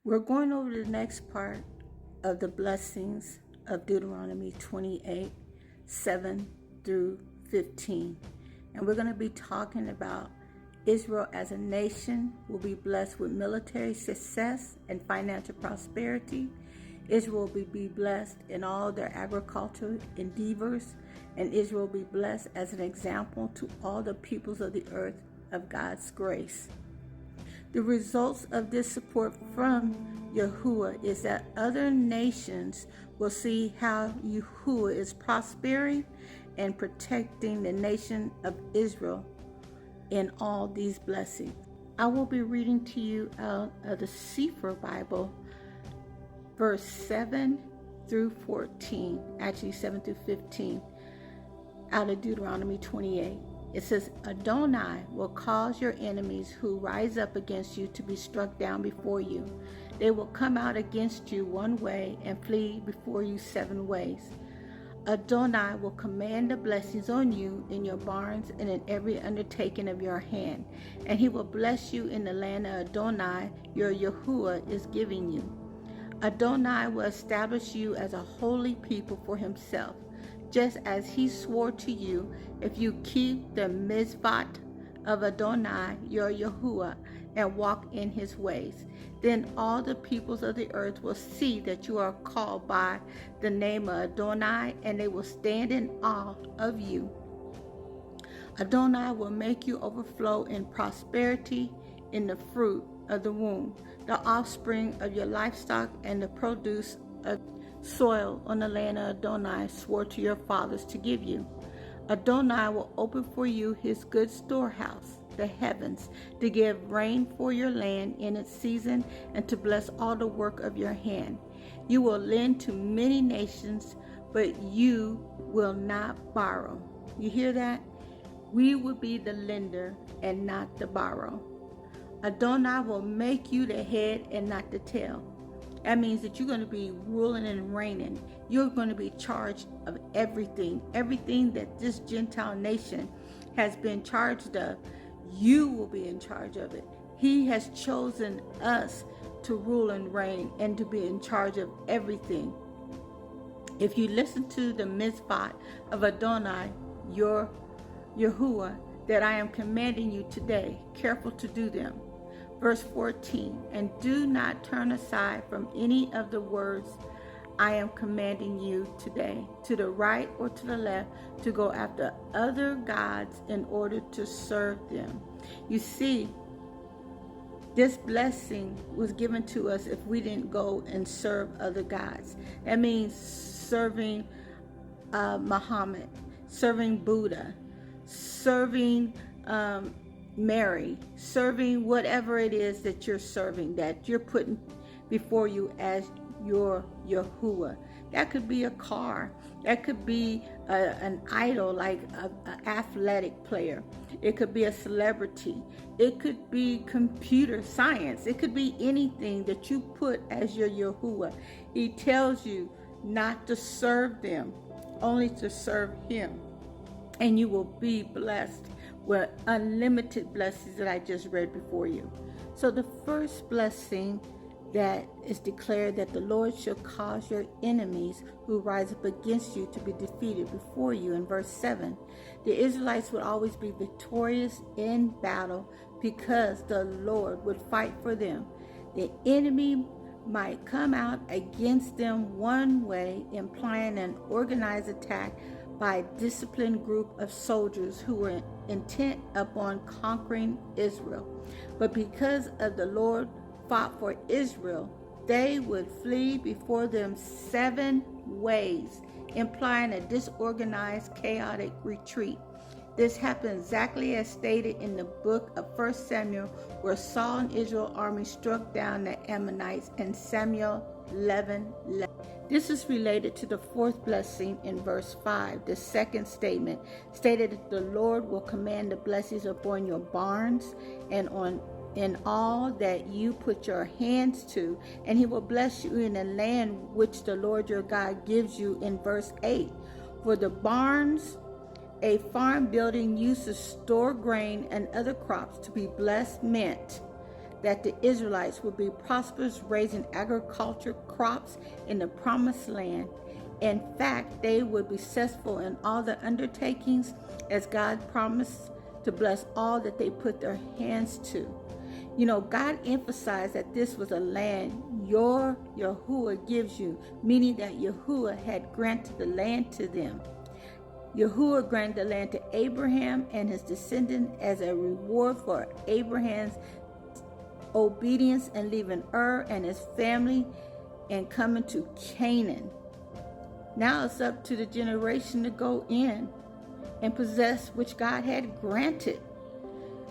We're going over the next part of the blessings of Deuteronomy 28, 7 through 15. And we're going to be talking about Israel as a nation will be blessed with military success and financial prosperity. Israel will be blessed in all their agricultural endeavors, and Israel will be blessed as an example to all the peoples of the earth of God's grace. The results of this support from Yahuwah is that other nations will see how Yahuwah is prospering and protecting the nation of Israel in all these blessings. I will be reading to you out of the Sefer Bible, verse 7 through 14, actually 7 through 15, out of Deuteronomy 28. It says, Adonai will cause your enemies who rise up against you to be struck down before you. They will come out against you one way and flee before you 7 ways. Adonai will command the blessings on you in your barns and in every undertaking of your hand, and he will bless you in the land of Adonai, your Yahuwah is giving you. Adonai will establish you as a holy people for himself, just as he swore to you, if you keep the mitzvot of Adonai, your Yahuwah, and walk in his ways. Then all the peoples of the earth will see that you are called by the name of Adonai, and they will stand in awe of you. Adonai will make you overflow in prosperity, in the fruit of the womb, the offspring of your livestock, and the produce of soil on the land of Adonai swore to your fathers to give you. Adonai will open for you his good storehouse, the heavens, to give rain for your land in its season and to bless all the work of your hand. You will lend to many nations, but you will not borrow. You hear that? We will be the lender and not the borrower. Adonai will make you the head and not the tail. That means that you're going to be ruling and reigning. You're going to be charged of everything. Everything that this Gentile nation has been charged of, you will be in charge of it. He has chosen us to rule and reign and to be in charge of everything. If you listen to the mitzvot of Adonai, your Yahuwah, that I am commanding you today, careful to do them. Verse 14, and do not turn aside from any of the words I am commanding you today, to the right or to the left, to go after other gods in order to serve them. You see, this blessing was given to us if we didn't go and serve other gods. That means serving Muhammad, serving Buddha, serving Mary, serving whatever it is that you're serving, that you're putting before you as your Yahuwah. That could be a car. That could be an idol, like an athletic player. It could be a celebrity. It could be computer science. It could be anything that you put as your Yahuwah. He tells you not to serve them, only to serve him. And you will be blessed with unlimited blessings that I just read before you. So the first blessing that is declared, that the Lord shall cause your enemies who rise up against you to be defeated before you, in verse 7. The Israelites would always be victorious in battle because the Lord would fight for them. The enemy might come out against them one way, implying an organized attack by a disciplined group of soldiers who were intent upon conquering Israel. But because of the Lord fought for Israel, they would flee before them 7 ways, implying a disorganized, chaotic retreat. This happened exactly as stated in the book of 1 Samuel, where Saul and Israel's army struck down the Ammonites in Samuel 11:11. This is related to the fourth blessing in verse 5. The second statement stated that the Lord will command the blessings upon your barns and in all that you put your hands to, and he will bless you in the land which the Lord your God gives you, in verse 8. For the barns, a farm building used to store grain and other crops, to be blessed meant that the Israelites would be prosperous, raising agriculture crops in the promised land. In fact, they would be successful in all their undertakings, as God promised to bless all that they put their hands to. You know, God emphasized that this was a land your Yahuwah gives you, meaning that Yahuwah had granted the land to them. Yahuwah granted the land to Abraham and his descendants as a reward for Abraham's obedience and leaving Ur and his family and coming to Canaan. Now it's up to the generation to go in and possess which God had granted.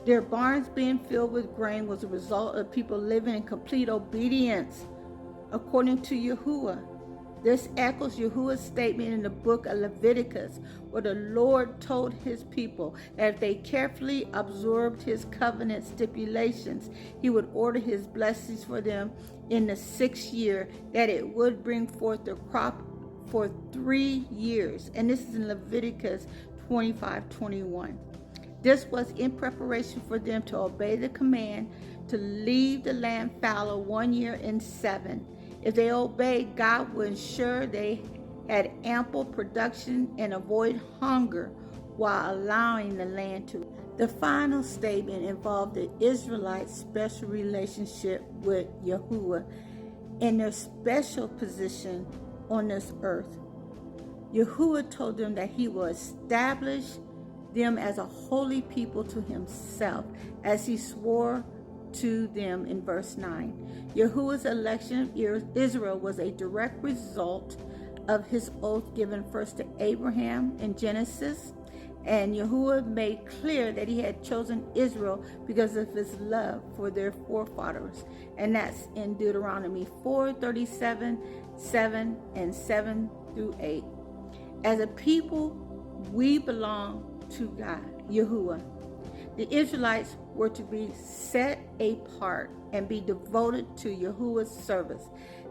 Their barns being filled with grain was a result of people living in complete obedience according to Yahuwah. This echoes Yahuwah's statement in the book of Leviticus, where the Lord told his people that if they carefully observed his covenant stipulations, he would order his blessings for them in the 6th year, that it would bring forth the crop for 3 years. And this is in Leviticus 25:21. This was in preparation for them to obey the command to leave the land fallow 1 year in 7. If they obeyed, God would ensure they had ample production and avoid hunger while allowing the land to. The final statement involved the Israelites' special relationship with Yahuwah and their special position on this earth. Yahuwah told them that he will establish them as a holy people to himself, as he swore to them in verse 9. Yahuwah's election of Israel was a direct result of his oath given first to Abraham in Genesis, and Yahuwah made clear that he had chosen Israel because of his love for their forefathers, and that's in Dueteronmy 4:37, 7 and 7 through 8. As a people, we belong to God, Yahuwah. The Israelites were to be set apart and be devoted to Yahuwah's service.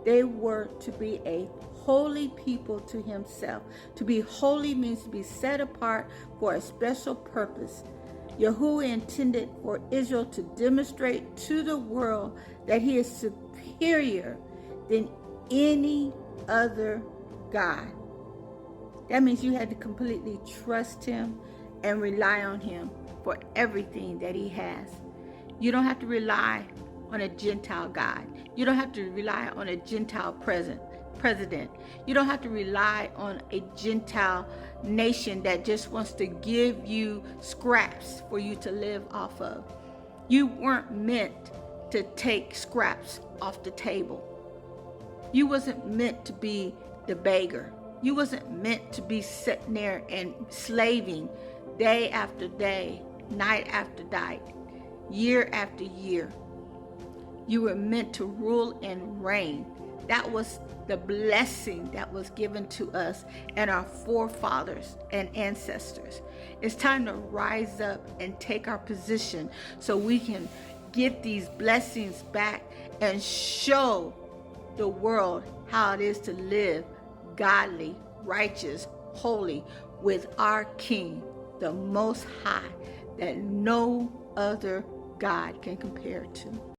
They were to be a holy people to himself. To be holy means to be set apart for a special purpose. Yahuwah intended for Israel to demonstrate to the world that he is superior than any other God. That means you had to completely trust him and rely on him for everything that he has. You don't have to rely on a Gentile God. You don't have to rely on a Gentile president. You don't have to rely on a Gentile nation that just wants to give you scraps for you to live off of. You weren't meant to take scraps off the table. You wasn't meant to be the beggar. You wasn't meant to be sitting there and slaving day after day, night after night, year after year. You were meant to rule and reign. That was the blessing that was given to us and our forefathers and ancestors. It's time to rise up and take our position so we can get these blessings back and show the world how it is to live godly, righteous, holy with our King, the Most High, that no other God can compare to.